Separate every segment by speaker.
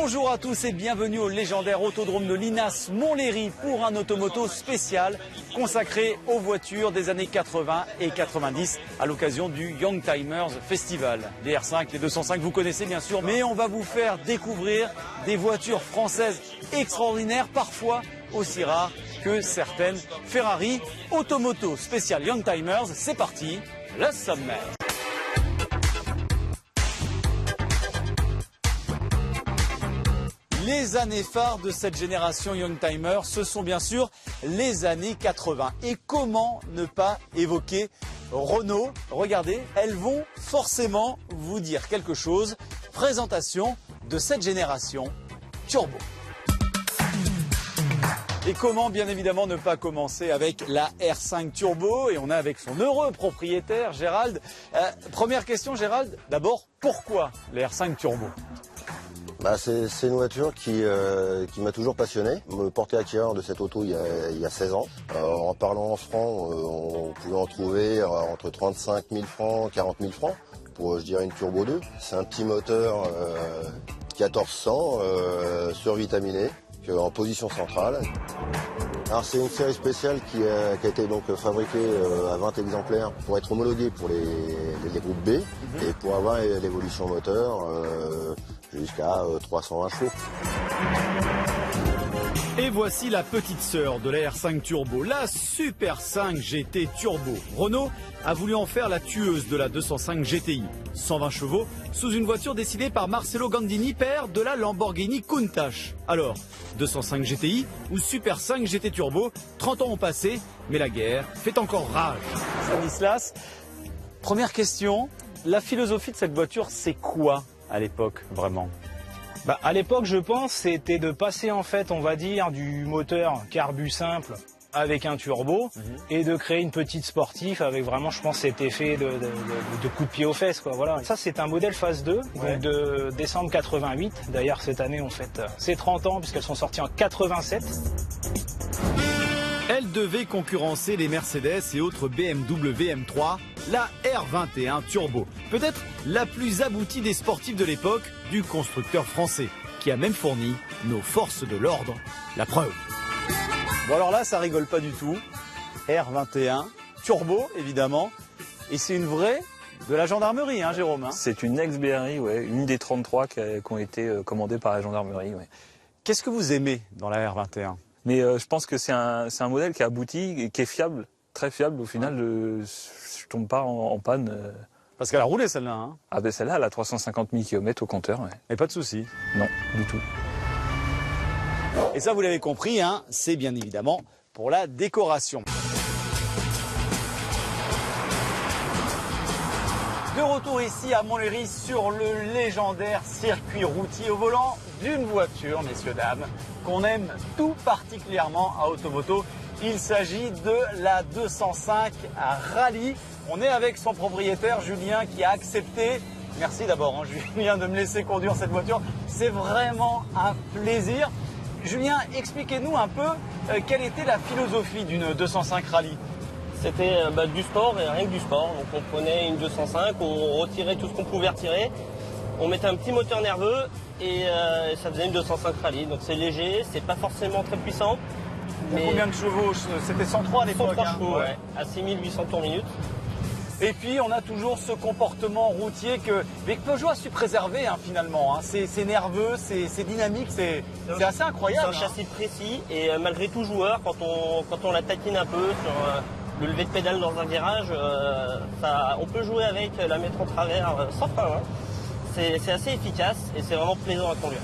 Speaker 1: Bonjour à tous et bienvenue au légendaire autodrome de Linas Montlhéry pour un automoto spécial consacré aux voitures des années 80 et 90 à l'occasion du Youngtimers Festival. Les R5, les 205, vous connaissez bien sûr, mais on va vous faire découvrir des voitures françaises extraordinaires, parfois aussi rares que certaines Ferrari. Automoto spécial Youngtimers, c'est parti, le sommaire. Les années phares de cette génération Youngtimer, ce sont bien sûr les années 80. Et comment ne pas évoquer Renault? Regardez, elles vont forcément vous dire quelque chose. Présentation de cette génération turbo. Et comment bien évidemment ne pas commencer avec la R5 Turbo, et on est avec son heureux propriétaire Gérald. Première question Gérald, d'abord pourquoi les R5 Turbo?
Speaker 2: C'est une voiture qui m'a toujours passionné. Me porter acquéreur de cette auto il y a 16 ans. En parlant en francs, on pouvait en trouver entre 35 000 francs et 40 000 francs pour, je dirais, une Turbo 2. C'est un petit moteur 1400 survitaminé en position centrale. Alors c'est une série spéciale qui a été donc fabriquée à 20 exemplaires pour être homologuée pour les groupes B et pour avoir l'évolution moteur jusqu'à 320 chevaux.
Speaker 1: Et voici la petite sœur de la R5 Turbo, la Super 5 GT Turbo. Renault a voulu en faire la tueuse de la 205 GTI. 120 chevaux sous une voiture dessinée par Marcello Gandini, père de la Lamborghini Countach. Alors, 205 GTI ou Super 5 GT Turbo, 30 ans ont passé, mais la guerre fait encore rage. Stanislas, première question, la philosophie de cette voiture, c'est quoi à l'époque, vraiment?
Speaker 3: À l'époque, je pense, c'était de passer, en fait, on va dire, du moteur carbu simple avec un turbo et de créer une petite sportive avec vraiment, je pense, cet effet de coup de pied aux fesses, quoi. Voilà. Ça, c'est un modèle phase 2, donc de décembre 88. D'ailleurs, cette année, on fête ses 30 ans puisqu'elles sont sorties en 87.
Speaker 1: Elle devait concurrencer les Mercedes et autres BMW M3, la R21 Turbo. Peut-être la plus aboutie des sportifs de l'époque du constructeur français, qui a même fourni nos forces de l'ordre. La preuve. Bon alors là, ça rigole pas du tout. R21 Turbo, évidemment. Et c'est une vraie de la gendarmerie, hein, Jérôme, hein?
Speaker 4: C'est une ex-BRI, une des 33 qui ont été commandées par la gendarmerie. Ouais.
Speaker 1: Qu'est-ce que vous aimez dans la R21?
Speaker 4: Mais je pense que c'est un modèle qui est abouti et qui est fiable, très fiable. Au final, je tombe pas en panne.
Speaker 1: Parce qu'elle a roulé celle-là, hein?
Speaker 4: Ah ben celle-là, elle a 350 000 km au compteur. Ouais.
Speaker 1: Et pas de souci.
Speaker 4: Non, du tout.
Speaker 1: Et ça, vous l'avez compris, hein, c'est bien évidemment pour la décoration. De retour ici à Montlhéry sur le légendaire circuit routier au volant d'une voiture, messieurs, dames, qu'on aime tout particulièrement à Automoto. Il s'agit de la 205 Rally. On est avec son propriétaire Julien qui a accepté, merci d'abord Julien de me laisser conduire cette voiture. C'est vraiment un plaisir. Julien, expliquez-nous un peu quelle était la philosophie d'une 205 Rally.
Speaker 5: C'était du sport et rien que du sport. Donc on prenait une 205, on retirait tout ce qu'on pouvait retirer, on mettait un petit moteur nerveux et ça faisait une 205 Rally. Donc c'est léger, c'est pas forcément très puissant.
Speaker 1: Mais combien de chevaux? C'était 103 à l'époque.
Speaker 5: 103 chevaux, ouais, à 6800 tours minute.
Speaker 1: Et puis on a toujours ce comportement routier que Peugeot a su préserver, hein, finalement. Hein. C'est nerveux, c'est dynamique, c'est assez incroyable.
Speaker 5: C'est un châssis précis et malgré tout joueur, quand on la taquine un peu sur le lever de pédale dans un virage, on peut jouer avec, la mettre en travers sans frein. Hein. C'est assez efficace et c'est vraiment plaisant à conduire.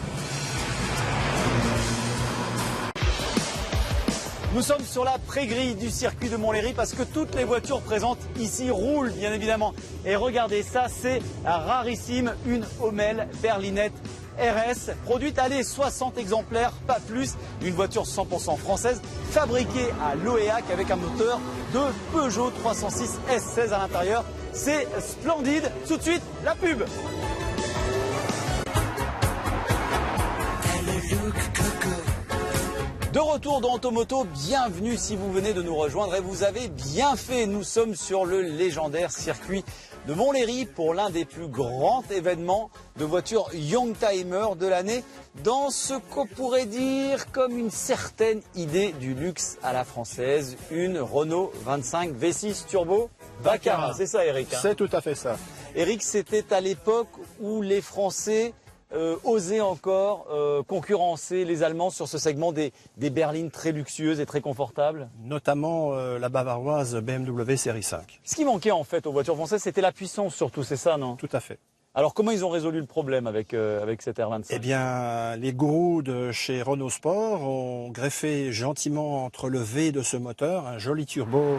Speaker 1: Nous sommes sur la pré-grille du circuit de Montlhéry parce que toutes les voitures présentes ici roulent, bien évidemment. Et regardez ça, c'est rarissime, une Hommel berlinette RS, produite à 60 exemplaires, pas plus. Une voiture 100% française, fabriquée à l'Oéac avec un moteur de Peugeot 306 S16 à l'intérieur. C'est splendide. Tout de suite, la pub. De retour dans Automoto, bienvenue si vous venez de nous rejoindre et vous avez bien fait. Nous sommes sur le légendaire circuit de Montlhéry pour l'un des plus grands événements de voitures Youngtimer de l'année dans ce qu'on pourrait dire comme une certaine idée du luxe à la française, une Renault 25 V6 Turbo Baccarat. C'est ça Eric, hein?
Speaker 6: C'est tout à fait ça.
Speaker 1: Eric, c'était à l'époque où les Français osaient encore concurrencer les Allemands sur ce segment des berlines très luxueuses et très confortables.
Speaker 6: Notamment la bavaroise BMW série 5.
Speaker 1: Ce qui manquait en fait aux voitures françaises, c'était la puissance surtout, c'est ça, non?
Speaker 6: Tout à fait.
Speaker 1: Alors comment ils ont résolu le problème avec cette R25?
Speaker 6: Eh bien, les gourous de chez Renault Sport ont greffé gentiment entre le V de ce moteur un joli turbo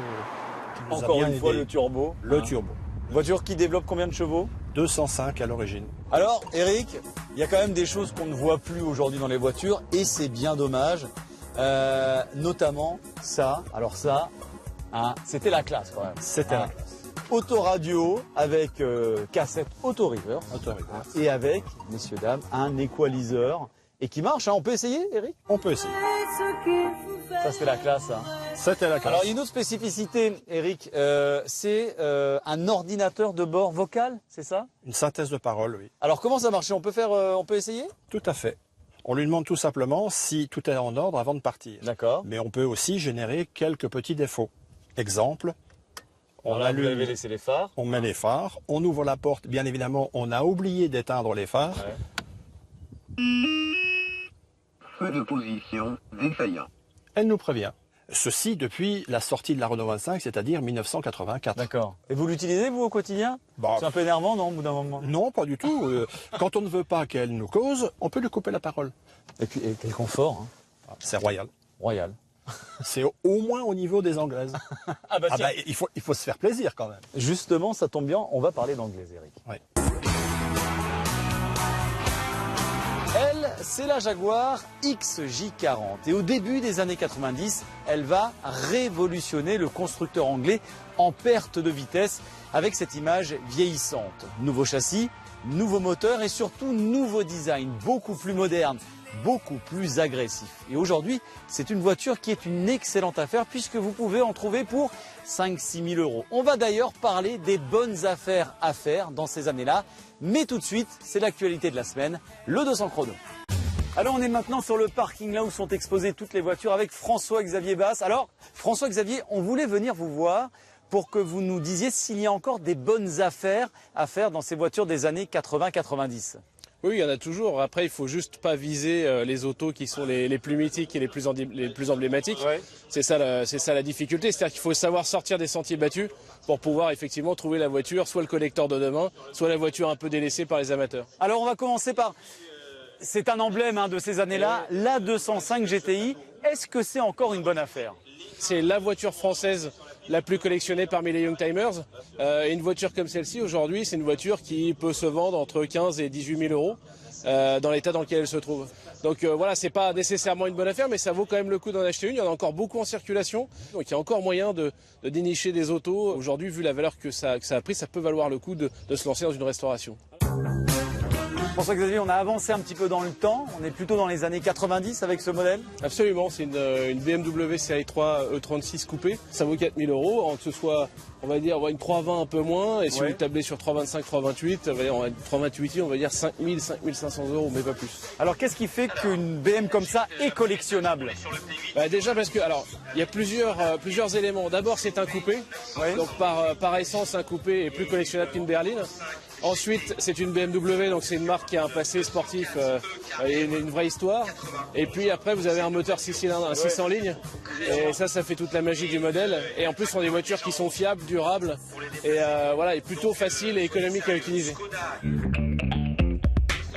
Speaker 6: qui nous a
Speaker 1: Encore
Speaker 6: bien
Speaker 1: une fois,
Speaker 6: aidé.
Speaker 1: le turbo.
Speaker 6: Le
Speaker 1: Hein.
Speaker 6: turbo.
Speaker 1: Voiture qui développe combien de chevaux?
Speaker 6: 205 à l'origine.
Speaker 1: Alors, Eric, il y a quand même des choses qu'on ne voit plus aujourd'hui dans les voitures et c'est bien dommage. Notamment ça. Alors ça, hein, c'était la classe quand même.
Speaker 6: C'était la
Speaker 1: classe. Autoradio avec cassette auto-reverse et avec, messieurs, dames, un equalizer et qui marche. Hein. On peut essayer, Eric?
Speaker 6: On peut essayer.
Speaker 1: Ça, c'est la classe. Hein.
Speaker 6: C'était la classe.
Speaker 1: Alors, il y a une autre spécificité, Eric, c'est un ordinateur de bord vocal, c'est ça?
Speaker 6: Une synthèse de parole, oui.
Speaker 1: Alors, comment ça marche? On peut essayer?
Speaker 6: Tout à fait. On lui demande tout simplement si tout est en ordre avant de partir.
Speaker 1: D'accord.
Speaker 6: Mais on peut aussi générer quelques petits défauts. Exemple, on
Speaker 1: Voilà, vous
Speaker 6: allume,
Speaker 1: avez laissé les phares.
Speaker 6: on met les phares, on ouvre la porte. Bien évidemment, on a oublié d'éteindre les phares.
Speaker 1: Ouais.
Speaker 7: Feu de position défaillant.
Speaker 6: Elle nous prévient. Ceci depuis la sortie de la Renault 25, c'est-à-dire 1984.
Speaker 1: D'accord. Et vous l'utilisez, vous, au quotidien?
Speaker 6: Bah,
Speaker 1: C'est un peu énervant, non, au bout d'un moment?
Speaker 6: non, pas du tout. Quand on ne veut pas qu'elle nous cause, on peut lui couper la parole.
Speaker 1: Et puis, et quel confort, hein.
Speaker 6: C'est royal.
Speaker 1: Royal.
Speaker 6: C'est au moins au niveau des Anglaises.
Speaker 1: Ah bah
Speaker 6: Ah
Speaker 1: tiens,
Speaker 6: bah, il faut se faire plaisir quand même.
Speaker 1: justement, ça tombe bien, on va parler d'anglais, Eric.
Speaker 6: Ouais.
Speaker 1: Elle, c'est la Jaguar XJ40. Et au début des années 90, elle va révolutionner le constructeur anglais en perte de vitesse avec cette image vieillissante. Nouveau châssis, nouveau moteur et surtout nouveau design, beaucoup plus moderne, beaucoup plus agressif. Et aujourd'hui, c'est une voiture qui est une excellente affaire puisque vous pouvez en trouver pour 5-6 000 euros. On va d'ailleurs parler des bonnes affaires à faire dans ces années-là. Mais tout de suite, c'est l'actualité de la semaine, le 200 chrono. Alors on est maintenant sur le parking là où sont exposées toutes les voitures avec François-Xavier Basse. Alors François-Xavier, on voulait venir vous voir pour que vous nous disiez s'il y a encore des bonnes affaires à faire dans ces voitures des années 80-90.
Speaker 8: Oui, il y en a toujours. Après, il faut juste pas viser les autos qui sont les plus mythiques et les plus emblématiques.
Speaker 1: Ouais.
Speaker 8: C'est ça la difficulté. C'est-à-dire qu'il faut savoir sortir des sentiers battus pour pouvoir effectivement trouver la voiture, soit le collector de demain, soit la voiture un peu délaissée par les amateurs.
Speaker 1: Alors on va commencer par, c'est un emblème de ces années-là, la 205 GTI. Est-ce que c'est encore une bonne affaire?
Speaker 8: C'est la voiture française la plus collectionnée parmi les Youngtimers. Une voiture comme celle-ci, aujourd'hui, c'est une voiture qui peut se vendre entre 15 et 18 000 euros dans l'état dans lequel elle se trouve. Donc voilà, c'est pas nécessairement une bonne affaire, mais ça vaut quand même le coup d'en acheter une. Il y en a encore beaucoup en circulation, donc il y a encore moyen de dénicher des autos. Aujourd'hui, vu la valeur que ça a pris, ça peut valoir le coup de se lancer dans une restauration.
Speaker 1: François-Xavier, on a avancé un petit peu dans le temps, on est plutôt dans les années 90 avec ce modèle.
Speaker 8: Absolument, c'est une BMW série 3 E36 coupée, ça vaut 4 000 euros, en que ce soit, on va dire, une 320 un peu moins, et si
Speaker 1: Ouais.
Speaker 8: vous tablez sur 325, 328, on va dire 328, on va dire 5 000, 5 500 euros, mais pas plus.
Speaker 1: Alors qu'est-ce qui fait qu'une BM comme ça est collectionnable?
Speaker 8: Bah, déjà parce que, alors, il y a plusieurs éléments. D'abord, c'est un coupé,
Speaker 1: Oui.
Speaker 8: donc par essence, un coupé est plus collectionnable qu'une berline. Ensuite, c'est une BMW, donc c'est une marque qui a un passé sportif et une vraie histoire. Et puis après, vous avez un moteur 6 cylindres, un 6 en ligne. Et ça fait toute la magie du modèle. Et en plus, ce sont des voitures qui sont fiables, durables et voilà, et plutôt faciles et économiques à utiliser.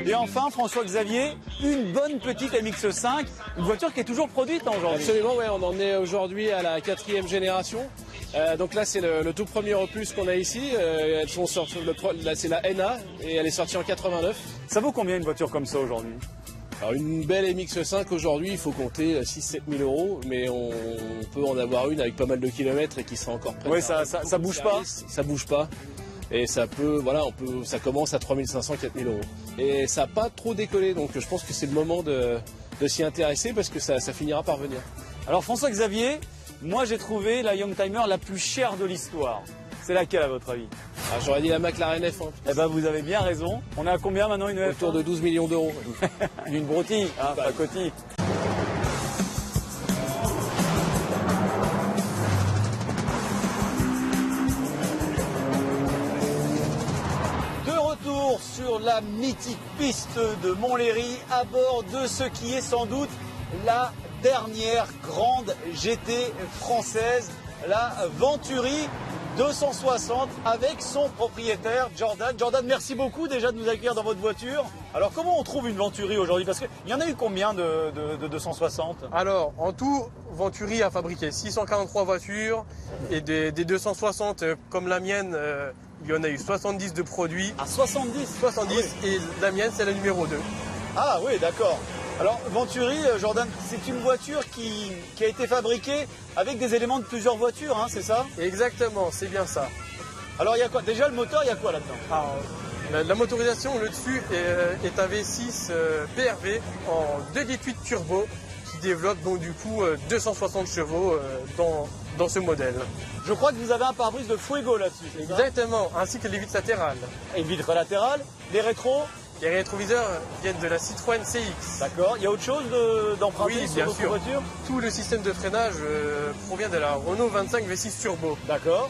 Speaker 1: Et enfin, François-Xavier, une bonne petite MX-5, une voiture qui est toujours produite aujourd'hui.
Speaker 8: Absolument, ouais, on en est aujourd'hui à la 4e génération. Donc là, c'est le tout premier opus qu'on a ici. Elles sont sorties, là, c'est la NA et elle est sortie en 89.
Speaker 1: Ça vaut combien une voiture comme ça aujourd'hui?
Speaker 8: Alors une belle MX-5 aujourd'hui, il faut compter 6-7 000 euros, mais on peut en avoir une avec pas mal de kilomètres et qui sera encore prête.
Speaker 1: Ouais, ça bouge pas.
Speaker 8: Ça bouge pas. Et ça peut, voilà, ça commence à 3 500, 4 000 euros. Et ça n'a pas trop décollé, donc je pense que c'est le moment de de s'y intéresser parce que ça finira par venir.
Speaker 1: Alors François-Xavier, moi j'ai trouvé la Youngtimer la plus chère de l'histoire. C'est laquelle à votre avis?
Speaker 8: Ah, j'aurais dit la McLaren F1.
Speaker 1: Eh ben vous avez bien raison. On est à combien maintenant une F1?
Speaker 8: Autour de 12 millions d'euros.
Speaker 1: Une broutille, hein, pas cotille. De retour sur la mythique piste de Montlhéry à bord de ce qui est sans doute la dernière grande GT française, la Venturi 260 avec son propriétaire Jordan. Jordan, merci beaucoup déjà de nous accueillir dans votre voiture. Alors comment on trouve une Venturi aujourd'hui? Parce qu'il y en a eu combien de 260?
Speaker 9: Alors en tout, Venturi a fabriqué 643 voitures et des 260 comme la mienne, il y en a eu 70 de produits.
Speaker 1: Ah 70?
Speaker 9: 70 oui. Et la mienne c'est la numéro 2.
Speaker 1: Ah oui, d'accord. Alors Venturi, Jordan, c'est une voiture qui a été fabriquée avec des éléments de plusieurs voitures, hein, c'est ça?
Speaker 9: Exactement, c'est bien ça.
Speaker 1: Alors il y a quoi? Déjà le moteur, il y a quoi là-dedans?
Speaker 9: La motorisation, le dessus est un V6 PRV en 2,8 litres turbo qui développe donc du coup 260 chevaux dans ce modèle.
Speaker 1: Je crois que vous avez un pare-brise de Fuego là-dessus, c'est ça?
Speaker 9: Exactement, ainsi que les vitres latérales.
Speaker 1: Et vitres latérales, les rétros?
Speaker 9: Les rétroviseurs viennent de la Citroën CX.
Speaker 1: D'accord. Il y a autre chose d'emprunter
Speaker 9: oui,
Speaker 1: sur
Speaker 9: bien
Speaker 1: votre
Speaker 9: sûr.
Speaker 1: voiture?
Speaker 9: Tout le système de freinage provient de la Renault 25 V6 Turbo.
Speaker 1: D'accord.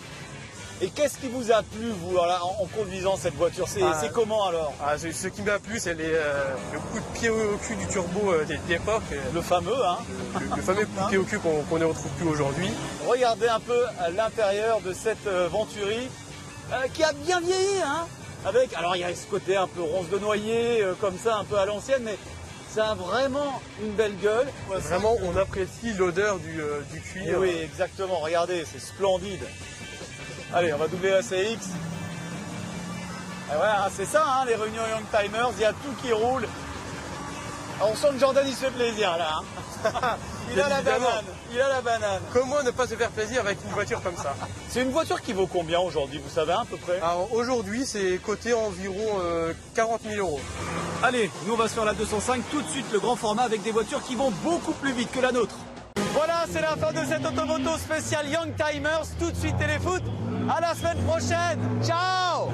Speaker 1: Et qu'est-ce qui vous a plu, vous, en conduisant cette voiture? C'est comment alors?
Speaker 9: Ce qui m'a plu, c'est le coup de pied au cul du turbo d'époque.
Speaker 1: Le fameux, hein?
Speaker 9: Le fameux coup de pied au cul qu'on ne retrouve plus aujourd'hui.
Speaker 1: Regardez un peu l'intérieur de cette Venturi qui a bien vieilli, hein? Alors il y a ce côté un peu ronce de noyer, comme ça, un peu à l'ancienne, mais ça a vraiment une belle gueule.
Speaker 9: Vraiment, on apprécie l'odeur du cuir.
Speaker 1: Et oui, exactement, regardez, c'est splendide. Allez, on va doubler la CX. Et voilà, c'est ça, hein, les réunions Youngtimers, il y a tout qui roule. Alors, on sent que Jordan, il se fait plaisir, là. Hein. Il a la banane.
Speaker 9: Comment ne pas se faire plaisir avec une voiture comme ça?
Speaker 1: C'est une voiture qui vaut combien aujourd'hui, vous savez, à peu près?
Speaker 9: Alors aujourd'hui, c'est coté environ 40 000 euros.
Speaker 1: Allez, nous on va sur la 205, tout de suite le grand format avec des voitures qui vont beaucoup plus vite que la nôtre. Voilà, c'est la fin de cette automoto spéciale Youngtimers. Tout de suite Téléfoot. À la semaine prochaine. Ciao!